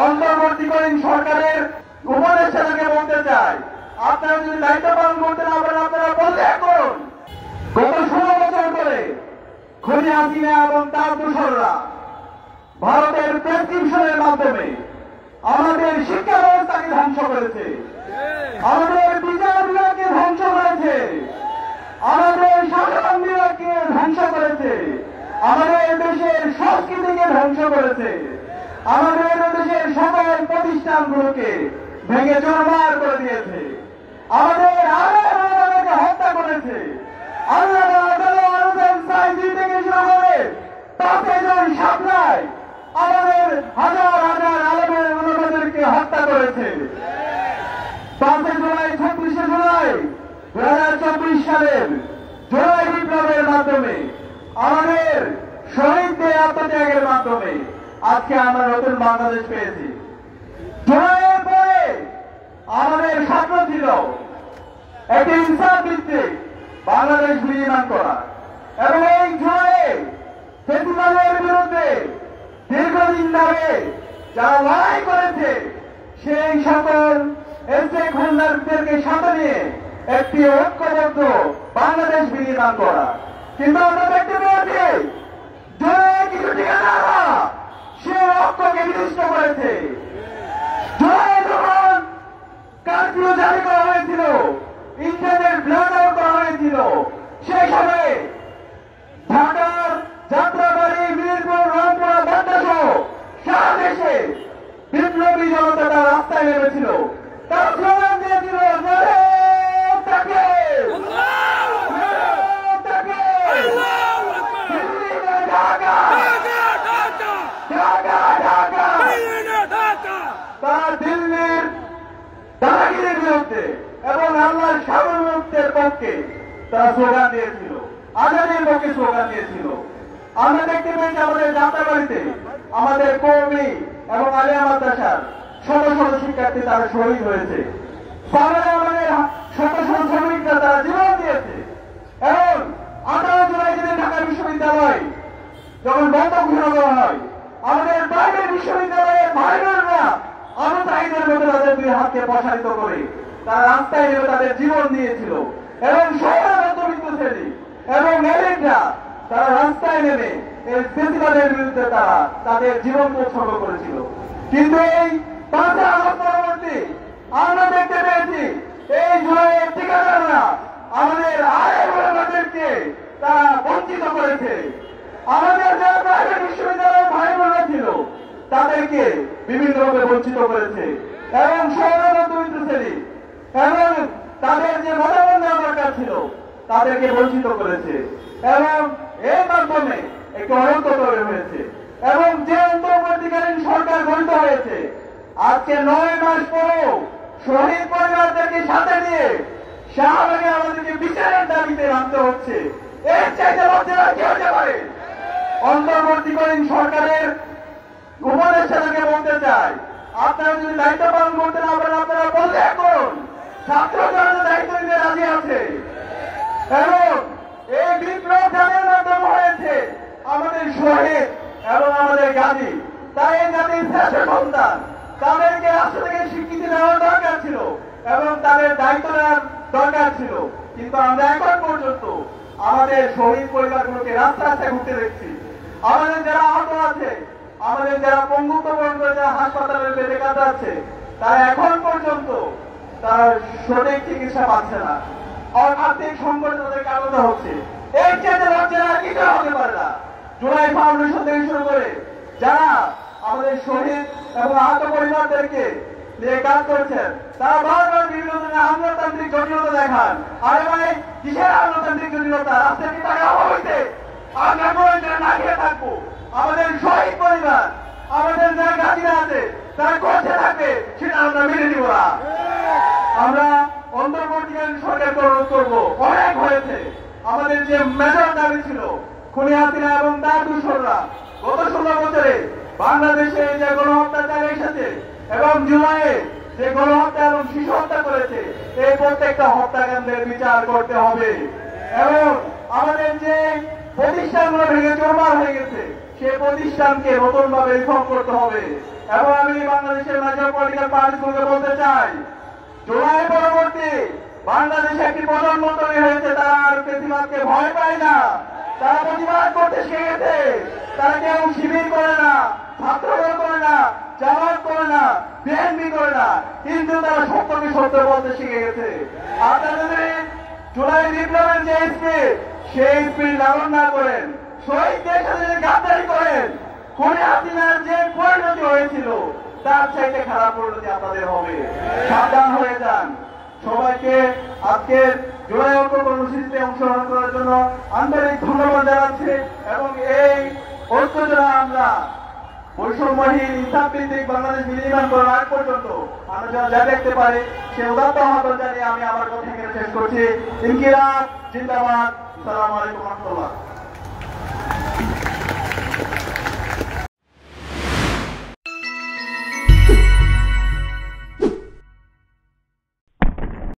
অন্তর্বর্তীকালীন সরকারের উপদেষ্টাকে বলতে চাই, আপনারা যদি দায়িত্ব পালন করতে না পারেন আপনারা বলতে করুন। গত 16 বছর ধরে খুনি হাসিনা এবং তার দোসররা ভারতের প্রেসক্রিপশনের মাধ্যমে আমাদের শিক্ষা ব্যবস্থাকে ধ্বংস করেছে, আমাদের বিচার বিভাগকে ধ্বংস করেছে, আমাদের শাসন বিভাগকে ধ্বংস করেছে, আমাদের দেশের সংস্কৃতিকে ধ্বংস করেছে, আমাদের দেশের সকল প্রতিষ্ঠানগুলোকে ভেঙে চুরমার করে দিয়েছে, আমাদের আলেমকে হত্যা করেছে। আল্লাহ থেকে শুরু করে 5 জন সামলায় আমাদের হাজার হাজার আলেমের ওলামাদেরকে হত্যা করেছে। 5 জুলাই 26 জুলাই 2024 সালের জুলাই বিপ্লবের মাধ্যমে আমাদের শহীদদের আত্মত্যাগের মাধ্যমে আজকে আমরা নতুন বাংলাদেশ পেয়েছি। জুলাইয়ের পরে আমাদের স্বপ্ন ছিল একটি ইনসাফ ভিত্তিক বাংলাদেশ বিনির্মাণ করা, এবং এই জুলাইয়ে ফেসিবাদের বিরুদ্ধে দীর্ঘদিন ধরে যারা লড়াই করেছে সেই সকল স্টেক হোল্ডারদেরকে সাথে নিয়ে একটি ঐক্যবদ্ধ বাংলাদেশ বিনির্মাণ করা। কিন্তু আমরা দেখতে পেয়েছি জুলাই কিছু ঠিকাদাররা সে ঐক্যকে বিনষ্ট করেছে। জুলাই যখন কারফিউ জারি করা হয়েছিল, ইন্টারনেট ব্লক আউট করা হয়েছিল, সেই সময়ে ঢাকার যাত্রাবাড়ি, মিরপুর, রংপুর, বন্ধসহ সারা দেশে বিপ্লবী জনতা তার রাস্তায় নেমেছিল, তারা স্লোগান দিয়েছিল তারা দিল্লির দাদাগিরির বিরুদ্ধে এবং আল্লাহর সার্বভৌমত্বের পক্ষে তারা স্লোগান দিয়েছিল, আজাদির পক্ষে স্লোগান দিয়েছিল। আমরা দেখতে পেয়েছি আমাদের যাত্রাবাড়িতে আমাদের কর্মী এবং আলিয়া মাদ্রাসার শত শত শিক্ষার্থী তারা শহীদ হয়েছে। আমাদের শত শত শ্রমিকরা তারা জীবন দিয়েছে। এবং 18 জুলাই দিনে ঢাকা বিশ্ববিদ্যালয় যখন বন্ধ ঘোষণা করা হয়, আমাদের প্রাইভেট বিশ্ববিদ্যালয়ের ভাই বোনরা আবু সাঈদের মধ্যে তাদের 2 হাতকে প্রসারিত করে তারা রাস্তায় নেমে তাদের জীবন দিয়েছিল। এবং শহরের মধ্যবিত্ত শ্রেণী এবং এলিটরা তারা রাস্তায় নেমে এই ফেসিবাদের বিরুদ্ধে তারা তাদের জীবন উৎসর্গ করেছিল। কিন্তু এই 5 আগস্ট পরবর্তী আমরা দেখতে পেয়েছি এই জুলাইয়ের ঠিকাদাররা আমাদের আলেমদেরকে তারা বঞ্চিত করেছে। আমাদের যারা প্রাইভেট বিশ্ববিদ্যালয়ের ভাই বোনরা ছিল তাদেরকে বিভিন্নভাবে বঞ্চিত করেছে, এবং শহরের মধ্যবিত্ত শ্রেণী এবং তাদের যে মতামত নেওয়া দরকার ছিল তাদেরকে বঞ্চিত করেছে। এবং এর মাধ্যমে একটি অনন্ত তৈরি হয়েছে। এবং যে অন্তর্বর্তীকালীন সরকার গঠিত হয়েছে, আজকে 9 মাস পরেও শহীদ পরিবারদেরকে সাথে নিয়ে শাহবাগে আমাদেরকে বিচারের দাবিতে নামতে হচ্ছে। এর চাইতে লজ্জা কি হতে পারে? অন্তর্বর্তীকালীন সরকারের উপদেষ্টাকে বলতে চাই, আপনারা যদি দায়িত্ব পালন করতে না পারেন আপনারা বলতে করুন। ছাত্র জনতা দায়িত্ব নিতে রাজি আছে, এবং এই বিপ্লব যাদের মাধ্যমে হয়েছে আমাদের শহীদ এবং আমাদের গাজী, তাই এই জাতির শ্রেষ্ঠ সন্তান, তাদেরকে রাষ্ট্র থেকে স্বীকৃতি দেওয়ার দরকার ছিল এবং তাদের দায়িত্ব নেওয়ার দরকার ছিল। কিন্তু আমরা এখন পর্যন্ত আমাদের শহীদ পরিবারগুলোকে রাস্তা রাস্তায় ঘুরতে দেখছি। আমাদের যারা আহত আছে, আমাদের যারা পঙ্গুত্ব বরণ করে যারা হাসপাতালের বেডে কাটাচ্ছে, তারা এখন পর্যন্ত তারা সঠিক চিকিৎসা পাচ্ছে না। আর্থিক সংকট তাদেরকে আলাদা হচ্ছে। এই ক্ষেত্রে লজ্জা আর কিছু হতে পারে না। জুলাই ফাউন্ডেশন থেকে শুরু করে যারা আমাদের শহীদ এবং আহত পরিবারদেরকে নিয়ে কাজ করছেন, তারা বারবার বিভিন্ন ধরনের আমলাতান্ত্রিক জটিলতা দেখান। আরে ভাই, কিসের আমলাতান্ত্রিক জটিলতা? রাস্তায় কি টাকা হইতে আমরা প্রয়োজনে না খেয়ে থাকবো? আমাদের শহীদ পরিবার, আমাদের যারা গাজীরা আছে তারা করতে থাকবে, সেটা আমরা মেনে নিব না। আমরা অন্তর্বর্তীকালীন সরকারকে অনুরোধ করবো, অনেক হয়েছে। আমাদের যে মেজর দাবি ছিল খুনি হাসিনা এবং তার দোসররা গত 16 বছরে বাংলাদেশে যে গণহত্যা চালিয়ে এসেছে এবং জুলাইয়ে যে গণহত্যা এবং শিশু হত্যা করেছে, এই প্রত্যেকটা হত্যাকাণ্ডের বিচার করতে হবে। এবং আমাদের যে প্রতিষ্ঠানগুলো ভেঙে চুরমার হয়ে গেছে, সেই প্রতিষ্ঠানকে নতুন ভাবে রিফর্ম করতে হবে। এবং আমি বাংলাদেশের মেজর পলিটিক্যাল পার্টিগুলোকে বলতে চাই, জুলাই পরবর্তী বাংলাদেশে একটি প্রজন্ম তৈরি হয়েছে, তারা আর ফ্যাসিবাদকে ভয় পায় না, তারা প্রতিবাদ করতে শিখে গেছে। তারা কেউ শিবির করে না, ছাত্রদল করে না, জামাত করে না, বিএনপি করে না, কিন্তু তারা সত্যকে সত্য বলতে শিখে গেছে। আপনারা যদি জুলাই বিপ্লবের যে স্পিড, সেই স্পিড লালন না করেন, শহীদদের সাথে যদি গাদ্দারি করেন, খুনি হাসিনার যে পরিণতি হয়েছিল তার চাইতে খারাপ পরিণতি আপনাদের হবে। সাবধান হয়ে যান। সবাইকে আজকের জুলাই ঐক্য কর্মসূচিতে অংশগ্রহণ করার জন্য আন্তরিক ধন্যবাদ জানাচ্ছি। এবং এই ঐক্য যারা আমরা বৈষম্যহীন ইনসাফ ভিত্তিক বাংলাদেশ বিনির্মাণ করার আগ পর্যন্ত আমরা যা দেখতে পারি সে উদাত্ত আহ্বান জানিয়ে আমি আমার কথা এখানে শেষ করছি। ইনকিলাব জিন্দাবাদ। আসসালামু আলাইকুম ওয়া রাহমাতুল্লাহ।